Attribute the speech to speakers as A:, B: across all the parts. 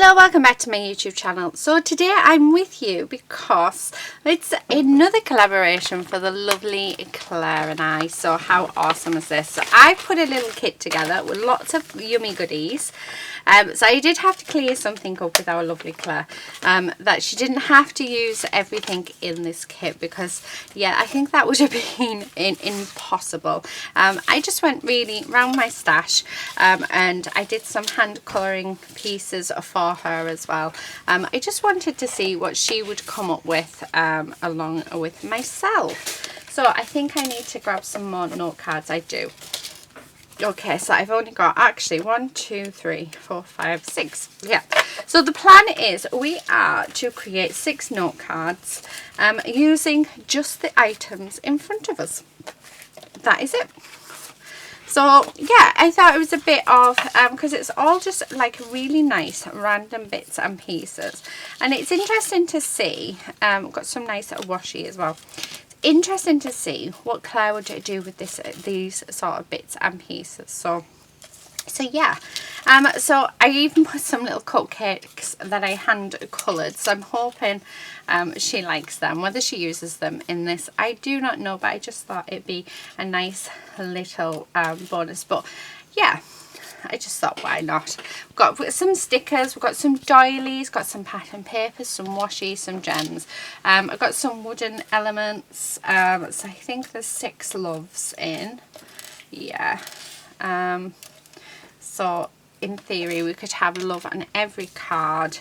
A: Hello, welcome back to my YouTube channel. So today I'm with you because it's another collaboration for the lovely Claire and I. So how awesome is this? So I put a little kit together with lots of yummy goodies. So I did have to clear something up with our lovely Claire, that she didn't have to use everything in this kit because, yeah, I think that would have been impossible. I just went really round my stash, and I did some hand colouring pieces for her as well. I just wanted to see what she would come up with along with myself. So I think I need to grab some more note cards. I do. Okay, so I've only got actually 1, 2, 3, 4, 5, 6. Yeah. So the plan is we are to create 6 note cards using just the items in front of us. That is it. So yeah, I thought it was a bit of, because it's all just like really nice random bits and pieces, and it's interesting to see. We've got some nice washi as well. It's interesting to see what Claire would do with these sort of bits and pieces. So yeah, so I even put some little cupcakes that I hand coloured, so I'm hoping she likes them. Whether she uses them in this, I do not know, but I just thought it'd be a nice little bonus. But yeah, I just thought, why not? We've got some stickers, we've got some doilies, got some pattern papers, some washi, some gems. I've got some wooden elements, so I think there's 6 loves in. Yeah. So in theory we could have love on every card.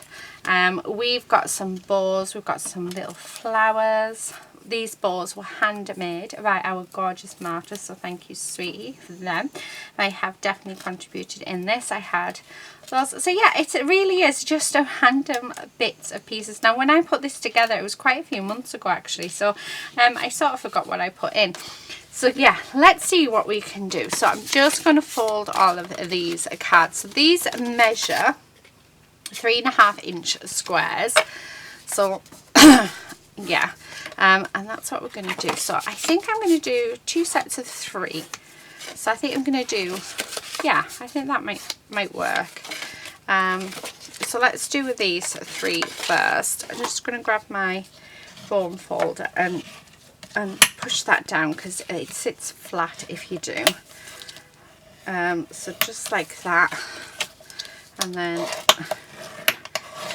A: We've got some bows, we've got some little flowers. These bows were handmade by our gorgeous Marta, so thank you, sweetie, for them. I have definitely contributed in this. I had those. So yeah, it really is just a random bits of pieces. Now when I put this together, it was quite a few months ago actually, so I sort of forgot what I put in. So yeah, let's see what we can do. So I'm just going to fold all of these cards. So these measure 3.5-inch squares. So yeah, and that's what we're going to do. So I think I'm going to do 2 sets of 3. So I think I'm going to do, yeah, I think that might work. So let's do with these 3 first. I'm just going to grab my foam folder and push that down because it sits flat if you do. So just like that, and then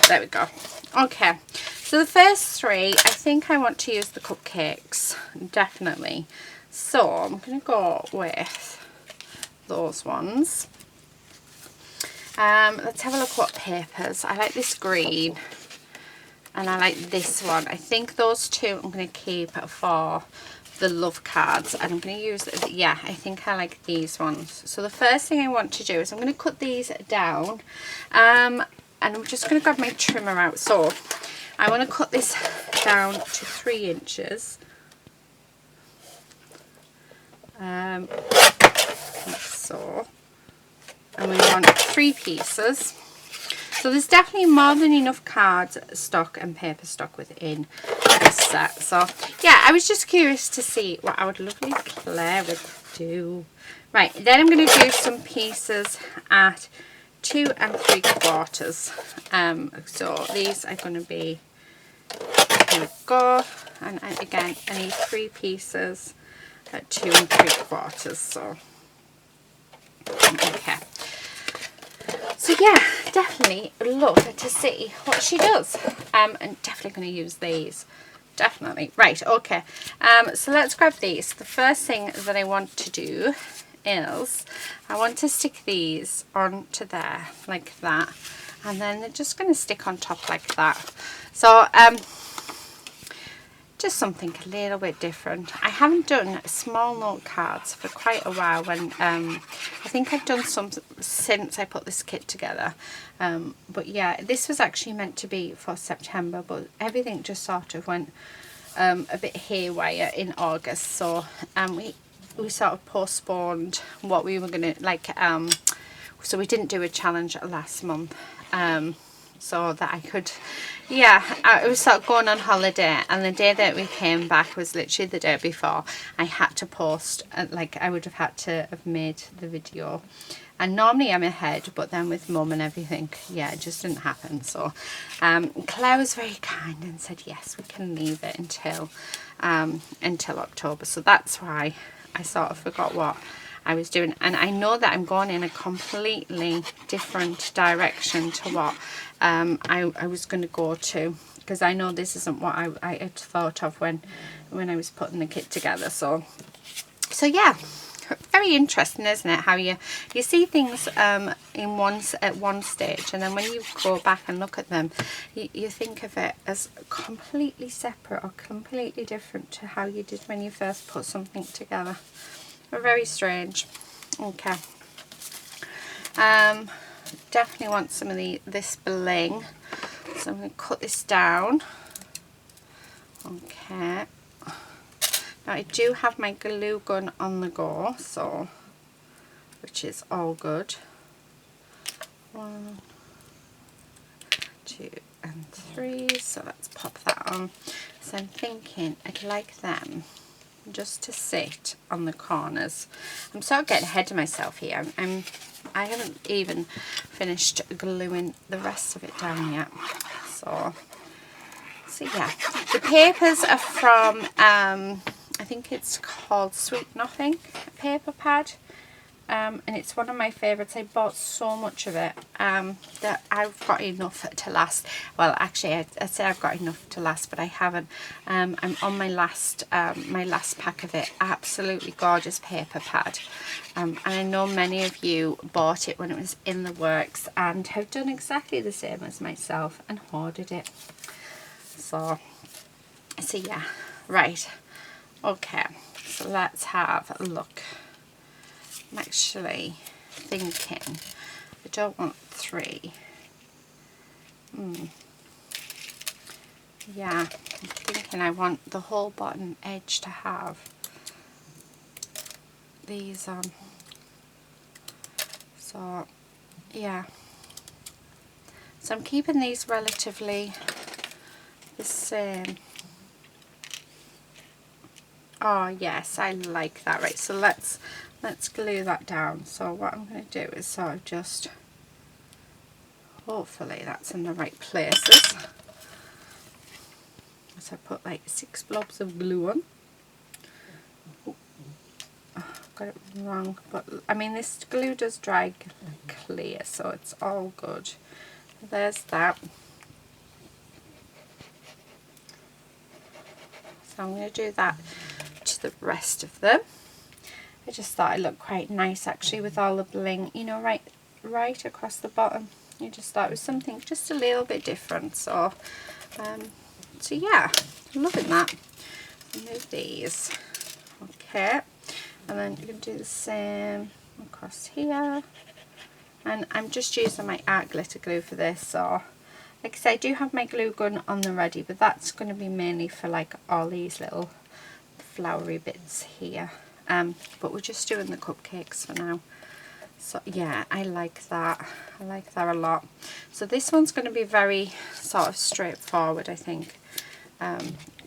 A: there we go. Okay, so the first 3, I think I want to use the cupcakes, definitely. So I'm going to go with those ones. Let's have a look what papers. I like this green. And I like this one. I think those 2 I'm going to keep for the love cards. And I'm going to use, yeah, I think I like these ones. So the first thing I want to do is I'm going to cut these down. And I'm just going to grab my trimmer out. So I want to cut this down to 3 inches. Like so. And we want 3 pieces. So there's definitely more than enough card stock and paper stock within this set. So yeah, I was just curious to see what our lovely Claire would do. Right, then I'm going to do some pieces at 2 3/4. So these are going to be, here we go. And again, I need 3 pieces at 2 3/4. So okay. So yeah, definitely love to see what she does. And definitely going to use these. Definitely. Right, okay. So let's grab these. The first thing that I want to do is I want to stick these onto there like that. And then they're just going to stick on top like that. So just something a little bit different. I haven't done small note cards for quite a while. When I think I've done some since I put this kit together, but yeah, this was actually meant to be for September, but everything just sort of went a bit haywire in August, so we sort of postponed what we were gonna like, so we didn't do a challenge last month, so that I could, yeah, I was sort of going on holiday, and the day that we came back was literally the day before I had to post, like I would have had to have made the video And normally I'm ahead, but then with Mum and everything, yeah, it just didn't happen. So Claire was very kind and said yes, we can leave it until October. So that's why I sort of forgot what I was doing, and I know that I'm going in a completely different direction to what I was going to go to, because I know this isn't what I had thought of when I was putting the kit together. So yeah, very interesting, isn't it, how you see things at one stage, and then when you go back and look at them, you think of it as completely separate or completely different to how you did when you first put something together. Very strange. Okay. Definitely want some of this bling, so I'm going to cut this down. Okay. Now I do have my glue gun on the go, so which is all good. 1, 2 and 3. So let's pop that on. So I'm thinking I'd like them just to sit on the corners. I'm sort of getting ahead of myself here. I haven't even finished gluing the rest of it down yet. So yeah, the papers are from I think it's called Sweet Nothing paper pad, and it's one of my favorites. I bought so much of it that I've got enough to last. Well, actually I'd say I've got enough to last, but I haven't. I'm on my last pack of it. Absolutely gorgeous paper pad, and I know many of you bought it when it was in the works and have done exactly the same as myself and hoarded it. So yeah, right, okay, so let's have a look. I'm actually thinking I don't want 3. Yeah, I'm thinking I want the whole bottom edge to have these on. So yeah, so I'm keeping these relatively the same. Oh yes, I like that. Right, so let's glue that down. So what I'm going to do is sort of just, hopefully that's in the right places. So I put like 6 blobs of glue on. Oh, got it wrong, but I mean this glue does dry clear, so it's all good. There's that. So I'm going to do that to the rest of them. I just thought it looked quite nice actually with all the bling, you know, right across the bottom. I just thought it was something just a little bit different. So yeah, loving that. Move these. Okay, and then you can do the same across here. And I'm just using my art glitter glue for this. So like I say, I do have my glue gun on the ready, but that's going to be mainly for like all these little flowery bits here. But we're just doing the cupcakes for now. So yeah, I like that. I like that a lot. So this one's going to be very sort of straightforward, I think,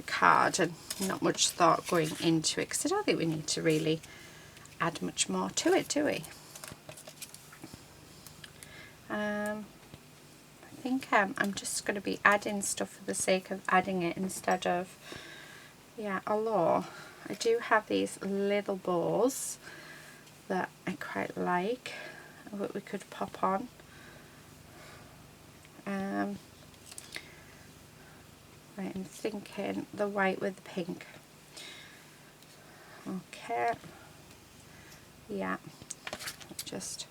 A: card, and not much thought going into it, because I don't think we need to really add much more to it, do we? I think I'm just going to be adding stuff for the sake of adding it instead of, yeah, although I do have these little bows that I quite like that we could pop on. Right, I'm thinking the white with the pink. Okay, yeah, just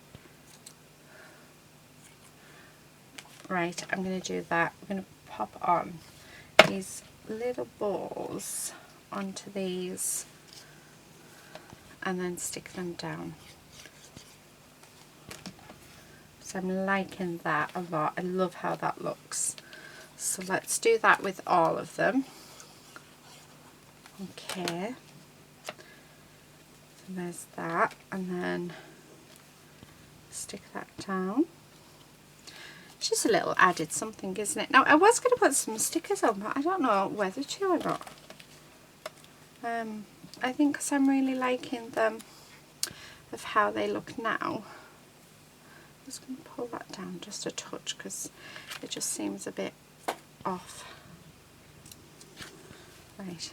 A: right, I'm going to do that. I'm going to pop on these little balls onto these and then stick them down. So I'm liking that a lot. I love how that looks. So let's do that with all of them. Okay, so there's that, and then stick that down. Just a little added something, isn't it? Now I was going to put some stickers on, but I don't know whether to or not. I think because I'm really liking them of how they look now. just going to pull that down just a touch because it just seems a bit off. Right.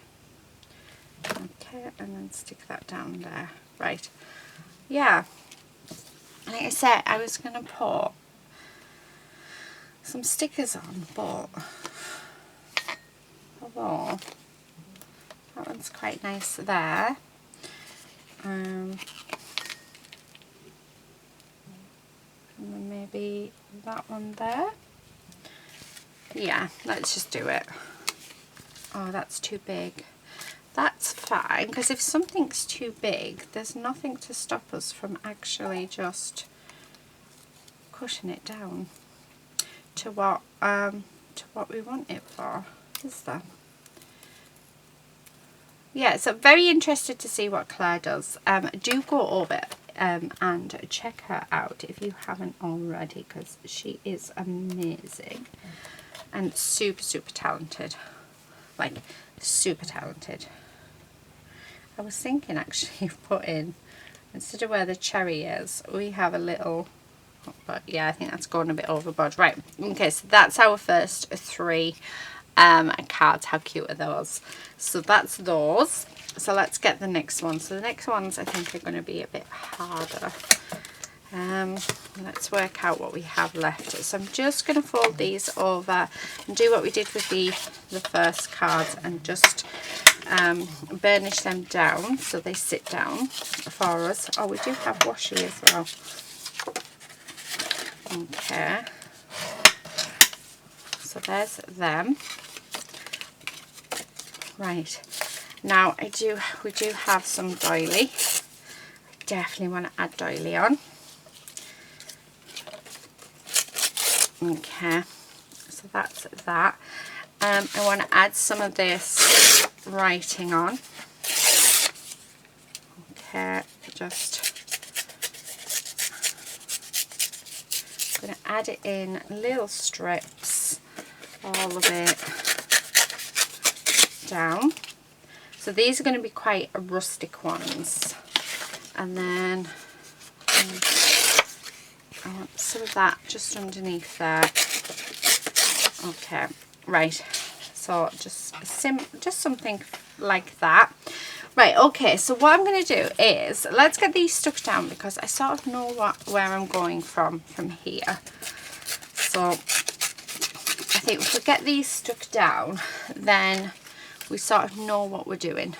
A: Okay, and then stick that down there. Right. Yeah. Like I said, I was going to put some stickers on, but although that one's quite nice there. And then maybe that one there. Yeah, let's just do it. Oh, that's too big. That's fine, because if something's too big, there's nothing to stop us from actually just cutting it down to what we want it for, is there? Yeah, so very interested to see what Claire does. Do go over and check her out if you haven't already, because she is amazing and super, super talented. Like, super talented. I was thinking actually of putting, instead of where the cherry is, we have a little, but yeah, I think that's going a bit overboard. Right, okay, so that's our first 3 cards. How cute are those? So that's those. So let's get the next one. So the next ones I think are going to be a bit harder. Let's work out what we have left. So I'm just going to fold these over and do what we did with the first cards and just burnish them down so they sit down for us. Oh, we do have washi as well. Okay, so there's them. Right, now we do have some doily. I definitely want to add doily on. Okay, so that's that. I want to add some of this writing on. Okay, just going to add it in little strips, all of it down. So these are going to be quite rustic ones, and then I want some of that just underneath there. Okay, right, so just something like that. Right, okay, so what I'm going to do is, let's get these stuck down because I sort of know where I'm going from here. So I think if we get these stuck down, then we sort of know what we're doing.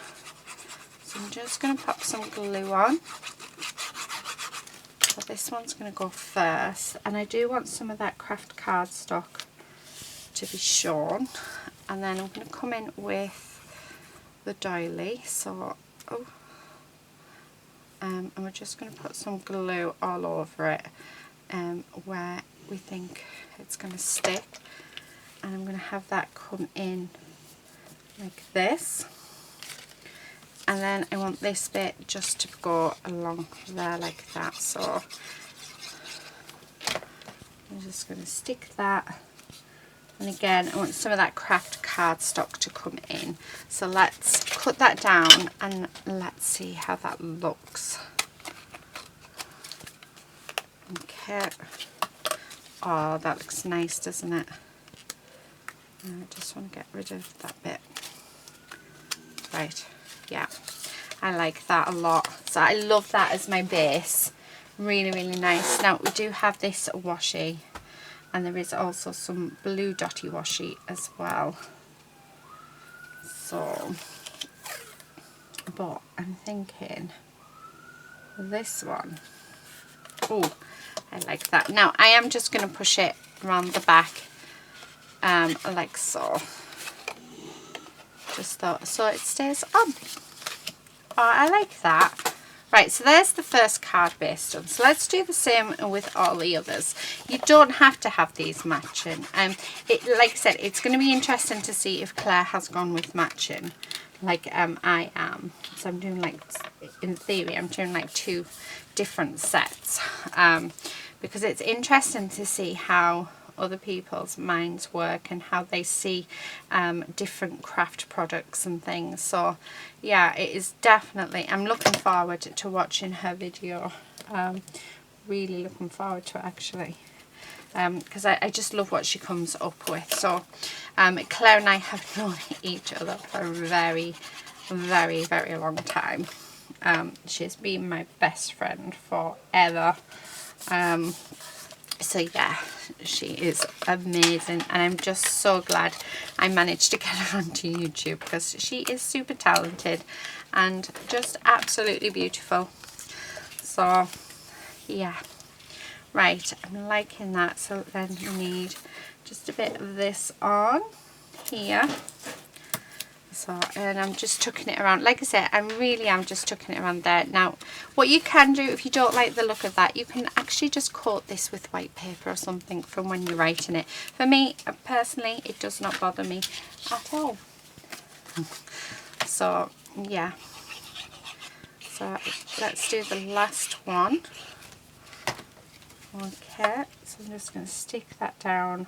A: So I'm just going to pop some glue on. So this one's going to go first, and I do want some of that craft cardstock to be shown, and then I'm going to come in with the doily. So and we're just going to put some glue all over it where we think it's going to stick, and I'm going to have that come in like this, and then I want this bit just to go along there like that. So I'm just going to stick that, and again I want some of that craft cardstock to come in. So let's cut that down and let's see how that looks. Okay, oh, that looks nice, doesn't it? I just want to get rid of that bit. Right, yeah, I like that a lot. So I love that as my base. Really, really nice. Now we do have this washi, and there is also some blue dotty washi as well. So, but I'm thinking this one. Oh, I like that. Now I am just going to push it around the back like so. Just so it stays on. Oh, I like that. Right, so there's the first card base done. So let's do the same with all the others. You don't have to have these matching. Like I said, it's going to be interesting to see if Claire has gone with matching, like I am. So I'm doing, like, in theory, I'm doing like 2 different sets because it's interesting to see how other people's minds work and how they see different craft products and things. So yeah, it is definitely, I'm looking forward to watching her video really looking forward to it actually, because I just love what she comes up with. So Claire and I have known each other for a very, very, very long time. She's been my best friend forever. So yeah, she is amazing, and I'm just so glad I managed to get her onto YouTube, because she is super talented and just absolutely beautiful. So yeah, right, I'm liking that. So then we need just a bit of this on here. So, and I'm just tucking it around. Like I said, I really am just tucking it around there. Now, what you can do if you don't like the look of that, you can actually just coat this with white paper or something from when you're writing it. For me, personally, it does not bother me at all. So, yeah. So, let's do the last one. Okay, so I'm just going to stick that down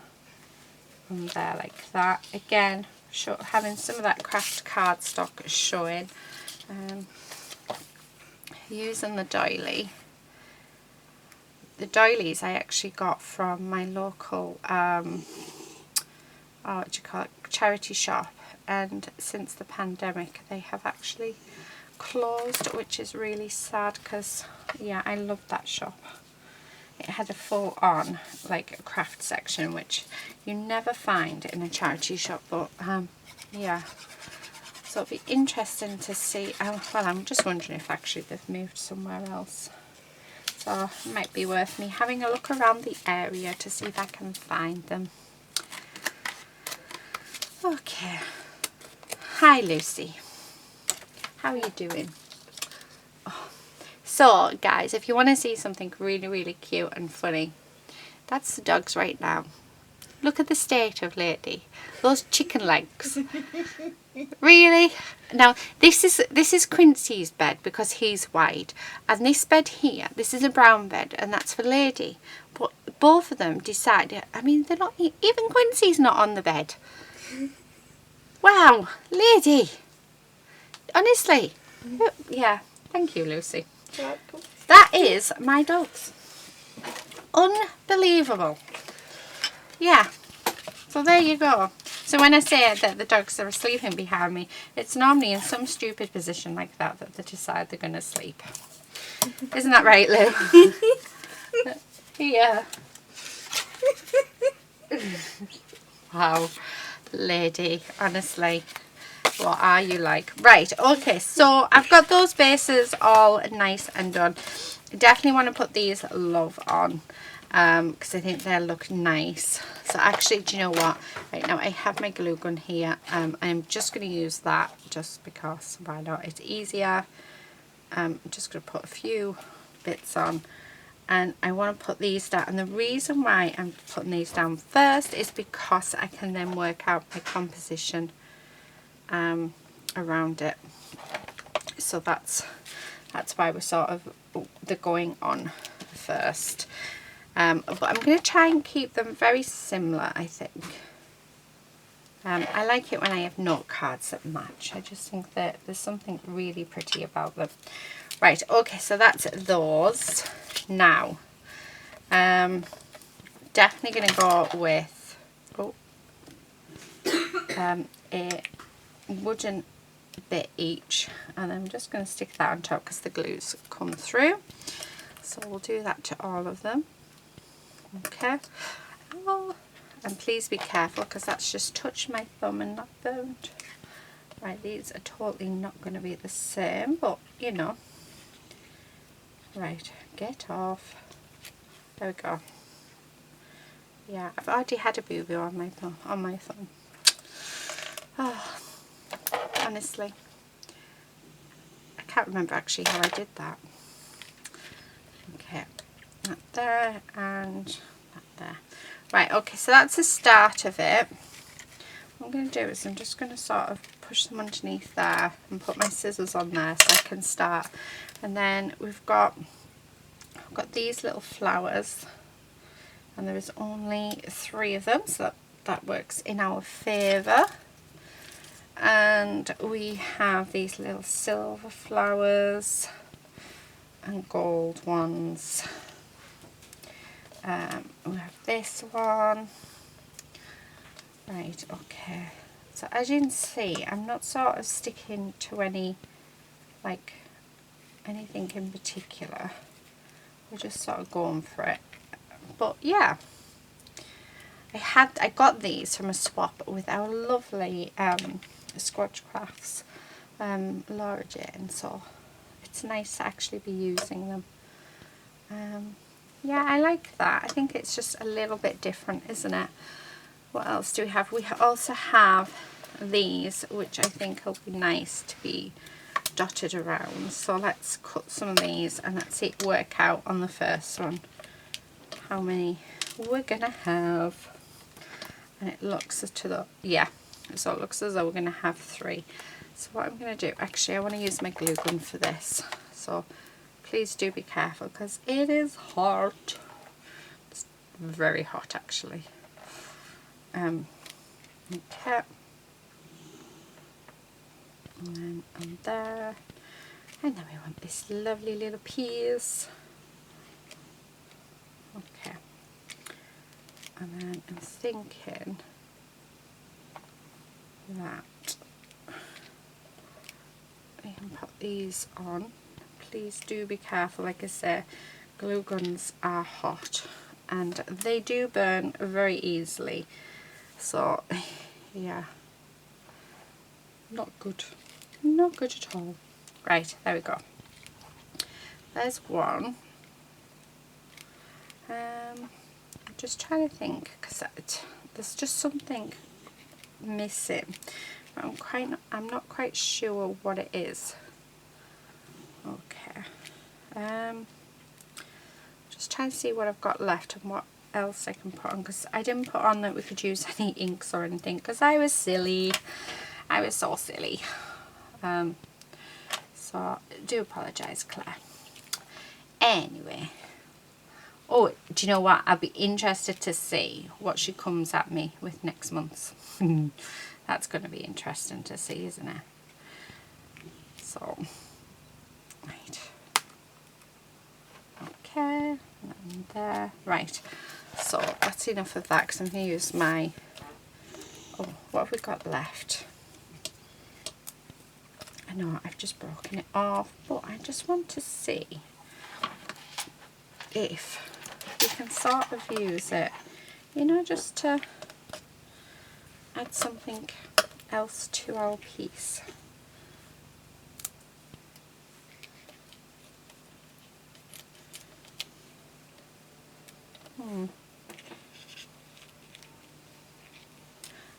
A: on there like that. Again, having some of that craft cardstock showing. Using the doily. The doilies I actually got from my local what do you call it, charity shop, and since the pandemic they have actually closed, which is really sad, because yeah, I loved that shop. It had a full on like a craft section, which you never find in a charity shop, but yeah, so it'll be interesting to see. Well, I'm just wondering if actually they've moved somewhere else, so it might be worth me having a look around the area to see if I can find them. Okay, hi Lucy, how are you doing? So guys, if you want to see something really, really cute and funny, that's the dogs right now. Look at the state of Lady. Those chicken legs. Really? Now this is Quincy's bed because he's white, and this bed here, this is a brown bed, and that's for Lady. But both of them decided, I mean, they're not, even Quincy's not on the bed. Wow, Lady. Honestly. Yeah, thank you, Lucy. That is my dogs. Unbelievable. Yeah, so there you go. So when I say that the dogs are sleeping behind me, it's normally in some stupid position like that that they decide they're going to sleep. Isn't that right, Lou? Yeah. Wow, Lady, honestly. What are you like? Right, okay, so I've got those bases all nice and done. Definitely want to put these love on, because I think they'll look nice. So actually, do you know what? Right now I have my glue gun here. I'm just going to use that just because, why not? It's easier. I'm just going to put a few bits on. And I want to put these down, and the reason why I'm putting these down first is because I can then work out my composition around it. So that's why we're sort of, they're going on first. But I'm going to try and keep them very similar, I think. I like it when I have note cards that match. I just think that there's something really pretty about them. Right, okay, so that's those. Now, definitely going to go with a wooden bit each, and I'm just going to stick that on top because the glue's come through. So we'll do that to all of them. Okay. Oh, and please be careful because that's just touched my thumb and not burned. Right, these are totally not going to be the same, but you know. Right, get off. There we go. Yeah, I've already had a boo-boo on my thumb. Oh, honestly, I can't remember actually how I did that. Okay, that there and that there. Right, okay, so that's the start of it. What I'm going to do is I'm just going to sort of push them underneath there and put my scissors on there so I can start. And then we've got these little flowers, and there is only 3 of them, so that works in our favour. And we have these little silver flowers and gold ones. We have this one. Right, okay. So as you can see, I'm not sort of sticking to anything in particular. We're just sort of going for it. But yeah, I got these from a swap with our lovely Squatch Crafts Laura Jane, so it's nice to actually be using them. Yeah, I like that. I think it's just a little bit different, isn't it? What else do we have? We also have these, which I think will be nice to be dotted around. So let's cut some of these and let's see it work out on the first one how many we're gonna have. And it looks to the, yeah, so it looks as though we're gonna have 3. So what I'm gonna do, actually I want to use my glue gun for this, so please do be careful because it is hot. It's very hot actually. Okay, and then on there, and then we want this lovely little piece. Okay, and then I'm thinking that we can put these on. Please do be careful, like I say, glue guns are hot and they do burn very easily, so yeah, not good at all. Right, there we go. There's one. I'm just trying to think because there's just something missing. I'm not quite sure what it is. Okay. Just trying to see what I've got left and what else I can put on, because I didn't put on that we could use any inks or anything because I was silly. I was so silly. So I do apologise, Claire. Anyway. Oh, do you know what? I'll be interested to see what she comes at me with next month's. That's going to be interesting to see, isn't it? So, right. Okay, and there. Right, so that's enough of that because I'm going to use my, oh, what have we got left? I know I've just broken it off, but I just want to see if we can sort of use it, you know, just to add something else to our piece.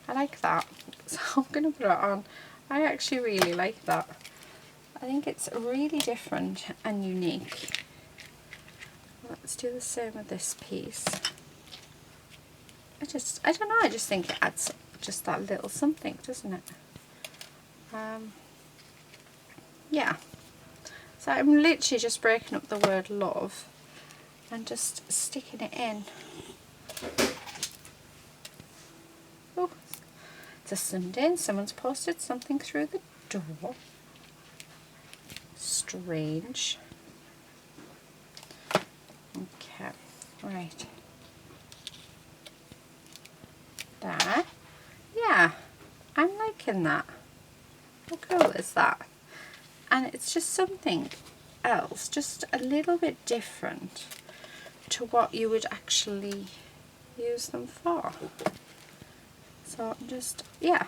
A: I like that, so I'm going to put it on. I actually really like that. I think it's really different and unique. Let's do the same with this piece. I don't know, I just think it adds just that little something, doesn't it? Yeah. So I'm literally just breaking up the word love and just sticking it in. Oh, it's a Sunday and someone's posted something through the door. Strange. Okay, right. There. Yeah, I'm liking that. How cool is that? And it's just something else, just a little bit different to what you would actually use them for. So just, yeah,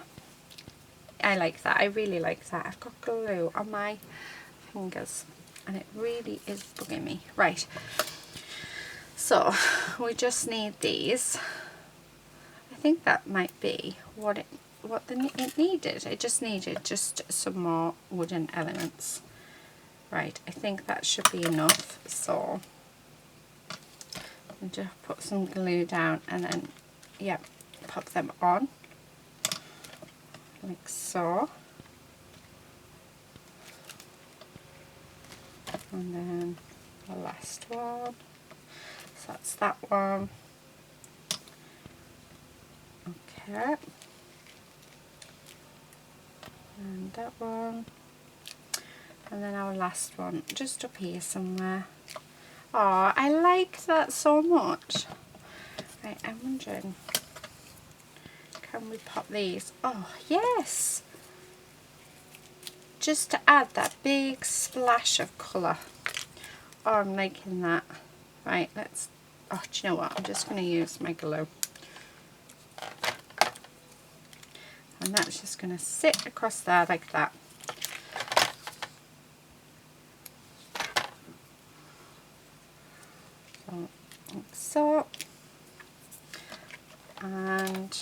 A: I like that. I really like that. I've got glue on my fingers and it really is bugging me. Right, so we just need these. I think that might be what it needed. It just needed just some more wooden elements. Right, I think that should be enough. So I'll just put some glue down and then, yeah, pop them on like so. And then the last one. So that's that one. Okay. And that one. And then our last one, just up here somewhere. Oh, I like that so much. Right, I'm wondering, can we pop these? Oh, yes. Just to add that big splash of colour. Oh, I'm liking that. Right, let's, oh, do you know what? I'm just going to use my glue. And that's just going to sit across there like that. So, like so. And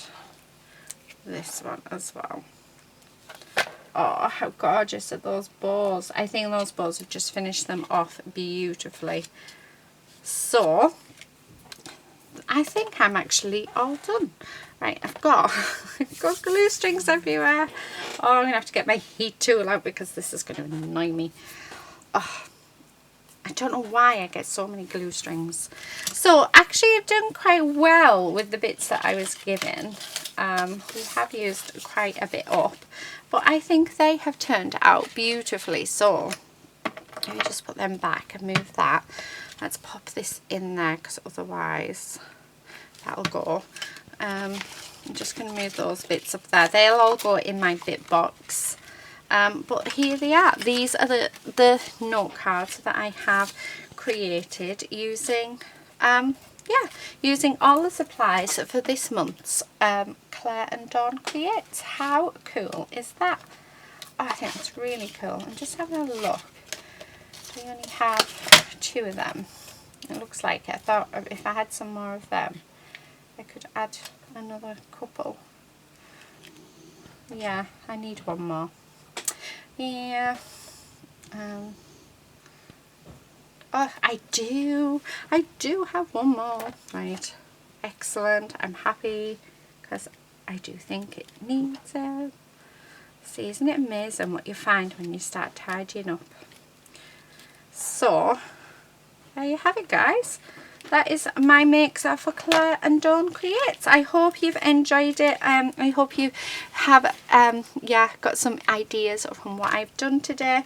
A: this one as well. Oh, how gorgeous are those bows. I think those bows have just finished them off beautifully. So, I think I'm actually all done. Right, I've got glue strings everywhere. Oh, I'm going to have to get my heat tool out because this is going to annoy me. Oh, I don't know why I get so many glue strings. So, actually I've done quite well with the bits that I was given. We have used quite a bit up, but I think they have turned out beautifully. So, let me just put them back and move that. Let's pop this in there because otherwise that'll go. I'm just going to move those bits up there. They'll all go in my bit box. But here they are. These are the note cards that I have created using using all the supplies for this month's Claire and Dawn Creates. How cool is that? Oh, I think that's really cool. I'm just having a look. We only have 2 of them. It looks like it. I thought if I had some more of them, I could add another couple. Yeah, I need one more. Yeah. Oh, I do have one more. Right. Excellent. I'm happy because I do think it needs it. See, isn't it amazing what you find when you start tidying up? So, there you have it, guys. That is my mix for Claire and Dawn Creates. I hope you've enjoyed it. I hope you have got some ideas from what I've done today.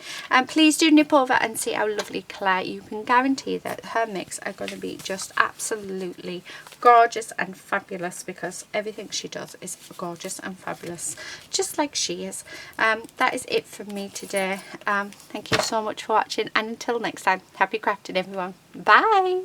A: Please do nip over and see how lovely Claire. You can guarantee that her mix are going to be just absolutely gorgeous and fabulous because everything she does is gorgeous and fabulous, just like she is. That is it from me today. Thank you so much for watching, and until next time, happy crafting everyone. Bye.